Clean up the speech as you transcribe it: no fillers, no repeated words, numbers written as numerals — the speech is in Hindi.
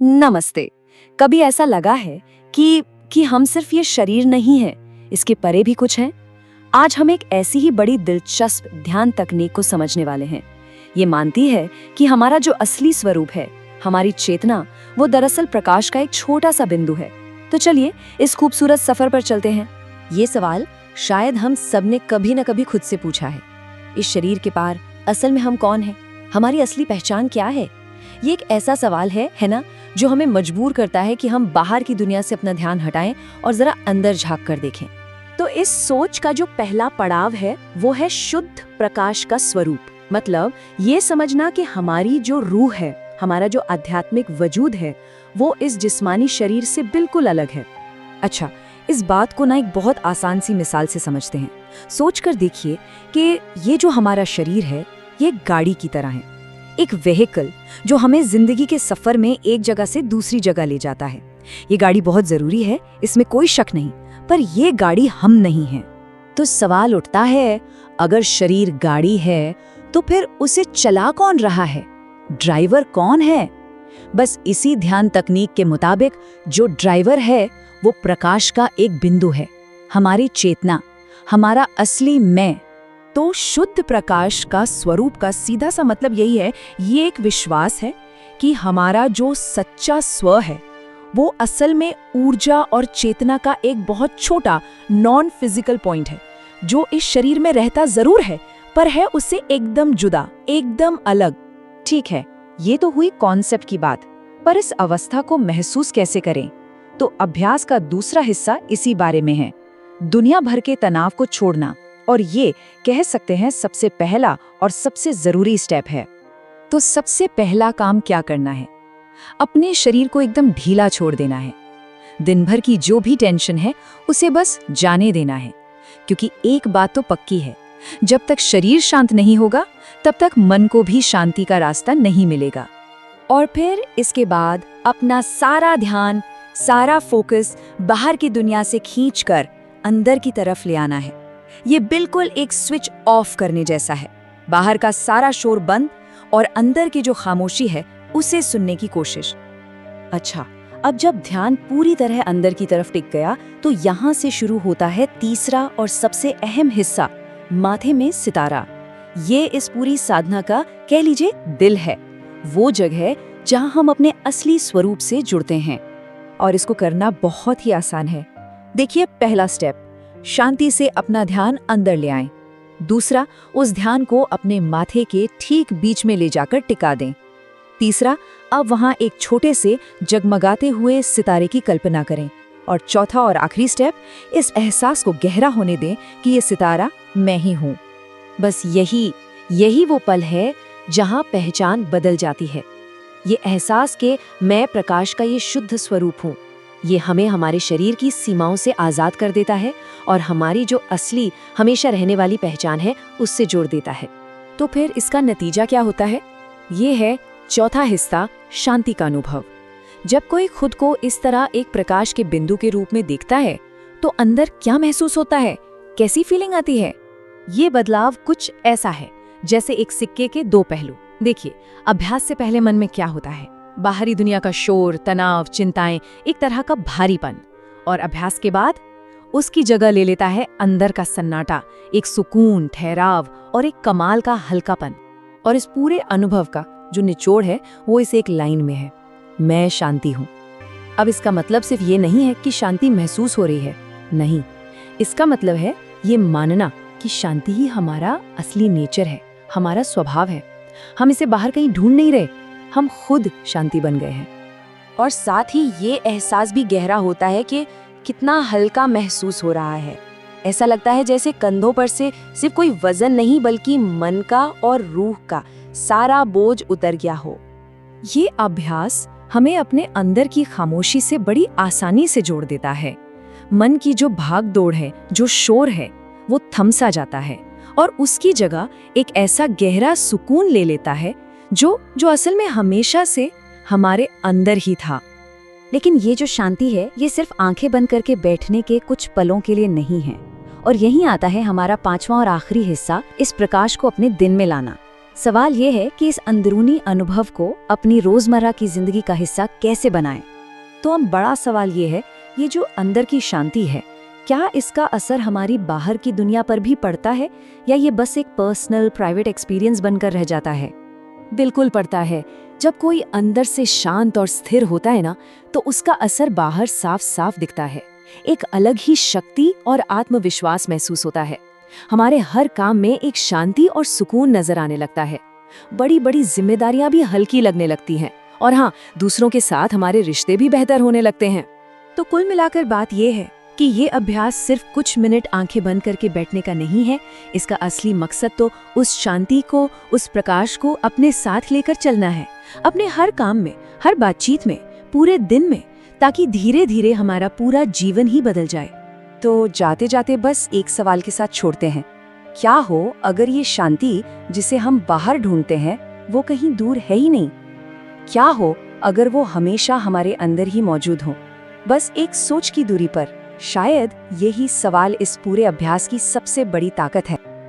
नमस्ते। कभी ऐसा लगा है कि हम सिर्फ ये शरीर नहीं है, इसके परे भी कुछ है? आज हम एक ऐसी ही बड़ी दिलचस्प ध्यान तकनीक को समझने वाले हैं। ये मानती है कि हमारा जो असली स्वरूप है, हमारी चेतना, वो दरअसल प्रकाश का एक छोटा सा बिंदु है। तो चलिए इस खूबसूरत सफर पर चलते हैं। ये सवाल शायद हम सब ने कभी न कभी खुद से पूछा है। इस शरीर के पार असल में हम कौन हैं? हमारी असली पहचान क्या है? ये एक ऐसा सवाल है ना, जो हमें मजबूर करता है कि हम बाहर की दुनिया से अपना ध्यान हटाएं और जरा अंदर झांक कर देखें। तो इस सोच का जो पहला पड़ाव है वो है शुद्ध प्रकाश का स्वरूप। मतलब ये समझना कि हमारी जो रूह है, हमारा जो आध्यात्मिक वजूद है, वो इस जिस्मानी शरीर से बिल्कुल अलग है। अच्छा, इस बात को ना एक बहुत आसान सी मिसाल से समझते हैं। सोच कर देखिए कि ये जो हमारा शरीर है, ये एक गाड़ी की तरह है, एक व्हीकल जो हमें जिंदगी के सफर में एक जगह से दूसरी जगह ले जाता है। ये गाड़ी बहुत जरूरी है, इसमें कोई शक नहीं, पर ये गाड़ी हम नहीं हैं। तो सवाल उठता है, अगर शरीर गाड़ी है तो फिर उसे चला कौन रहा है? ड्राइवर कौन है? बस इसी ध्यान तकनीक के मुताबिक जो ड्राइवर है वो प्रकाश का एक बिंदु है, हमारी चेतना, हमारा असली मैं। तो शुद्ध प्रकाश का स्वरूप का सीधा सा मतलब यही है, ये एक विश्वास है कि हमारा जो सच्चा स्व है वो असल में ऊर्जा और चेतना का एक बहुत छोटा नॉन फिजिकल पॉइंट है, जो इस शरीर में रहता जरूर है पर है उससे एकदम जुदा, एकदम अलग। ठीक है, ये तो हुई कॉन्सेप्ट की बात, पर इस अवस्था को महसूस कैसे करें? तो अभ्यास का दूसरा हिस्सा इसी बारे में है, दुनिया भर के तनाव को छोड़ना। और ये कह सकते हैं सबसे पहला और सबसे जरूरी स्टेप है। तो सबसे पहला काम क्या करना है? अपने शरीर को एकदम ढीला छोड़ देना है। दिन भर की जो भी टेंशन है उसे बस जाने देना है, क्योंकि एक बात तो पक्की है, जब तक शरीर शांत नहीं होगा तब तक मन को भी शांति का रास्ता नहीं मिलेगा। और फिर इसके बाद अपना सारा ध्यान, सारा फोकस बाहर की दुनिया से खींचकर अंदर की तरफ ले आना है। ये बिल्कुल एक स्विच ऑफ करने जैसा है। बाहर का सारा शोर बंद और अंदर की जो खामोशी है उसे सुनने की कोशिश। अच्छा, अब जब ध्यान पूरी तरह अंदर की तरफ टिक गया तो यहाँ से शुरू होता है तीसरा और सबसे अहम हिस्सा, माथे में सितारा। ये इस पूरी साधना का कह लीजिए दिल है, वो जगह जहाँ हम अपने असली स्वरूप से जुड़ते हैं। और इसको करना बहुत ही आसान है। देखिए, पहला स्टेप, शांति से अपना ध्यान अंदर ले आएं। दूसरा, उस ध्यान को अपने माथे के ठीक बीच में ले जाकर टिका दें। तीसरा, अब वहां एक छोटे से जगमगाते हुए सितारे की कल्पना करें। और चौथा और आखिरी स्टेप, इस एहसास को गहरा होने दें कि ये सितारा मैं ही हूं। बस यही वो पल है जहां पहचान बदल जाती है। ये एहसास के मैं प्रकाश का ये शुद्ध स्वरूप हूं, ये हमें हमारे शरीर की सीमाओं से आज़ाद कर देता है और हमारी जो असली हमेशा रहने वाली पहचान है उससे जोड़ देता है। तो फिर इसका नतीजा क्या होता है? ये है चौथा हिस्सा, शांति का अनुभव। जब कोई खुद को इस तरह एक प्रकाश के बिंदु के रूप में देखता है तो अंदर क्या महसूस होता है, कैसी फीलिंग आती है? ये बदलाव कुछ ऐसा है जैसे एक सिक्के के दो पहलू। देखिए, अभ्यास से पहले मन में क्या होता है? बाहरी दुनिया का शोर, तनाव, चिंताएं, एक तरह का भारीपन। और अभ्यास के बाद उसकी जगह ले लेता है अंदर का सन्नाटा, एक सुकून, ठहराव और एक कमाल का हल्कापन। और इस पूरे अनुभव का जो निचोड़ है वो इस एक लाइन में है, मैं शांति हूं। अब इसका मतलब सिर्फ ये नहीं है कि शांति महसूस हो रही है, नहीं, इसका मतलब है ये मानना कि शांति ही हमारा असली नेचर है, हमारा स्वभाव है। हम इसे बाहर कहीं ढूंढ नहीं रहे, हम खुद शांति बन गए हैं। और साथ ही ये एहसास भी गहरा होता है कि कितना हल्का महसूस हो रहा है। ऐसा लगता है जैसे कंधों पर से सिर्फ कोई वजन नहीं बल्कि मन का और रूह का सारा बोझ उतर गया हो। ये अभ्यास हमें अपने अंदर की खामोशी से बड़ी आसानी से जोड़ देता है। मन की जो भाग दौड़ है, जो शोर है, वो थम सा जाता है और उसकी जगह एक ऐसा गहरा सुकून ले लेता है जो असल में हमेशा से हमारे अंदर ही था। लेकिन ये जो शांति है, ये सिर्फ आंखें बंद करके बैठने के कुछ पलों के लिए नहीं है। और यहीं आता है हमारा पांचवा और आखिरी हिस्सा, इस प्रकाश को अपने दिन में लाना। सवाल ये है कि इस अंदरूनी अनुभव को अपनी रोजमर्रा की जिंदगी का हिस्सा कैसे बनाएं। तो हम बड़ा सवाल ये है, ये जो अंदर की शांति है, क्या इसका असर हमारी बाहर की दुनिया पर भी पड़ता है या ये बस एक पर्सनल प्राइवेट एक्सपीरियंस बनकर रह जाता है? बिल्कुल पड़ता है। जब कोई अंदर से शांत और स्थिर होता है ना, तो उसका असर बाहर साफ साफ दिखता है। एक अलग ही शक्ति और आत्मविश्वास महसूस होता है। हमारे हर काम में एक शांति और सुकून नजर आने लगता है। बड़ी बड़ी जिम्मेदारियां भी हल्की लगने लगती हैं और हाँ, दूसरों के साथ हमारे रिश्ते भी बेहतर होने लगते हैं। तो कुल मिलाकर बात यह है कि ये अभ्यास सिर्फ कुछ मिनट आंखें बंद करके बैठने का नहीं है। इसका असली मकसद तो उस शांति को, उस प्रकाश को अपने साथ लेकर चलना है, अपने हर काम में, हर बातचीत में, पूरे दिन में, ताकि धीरे धीरे हमारा पूरा जीवन ही बदल जाए। तो जाते जाते बस एक सवाल के साथ छोड़ते हैं, क्या हो अगर ये शांति जिसे हम बाहर ढूंढते हैं वो कहीं दूर है ही नहीं? क्या हो अगर वो हमेशा हमारे अंदर ही मौजूद हो, बस एक सोच की दूरी पर? शायद यही सवाल इस पूरे अभ्यास की सबसे बड़ी ताकत है।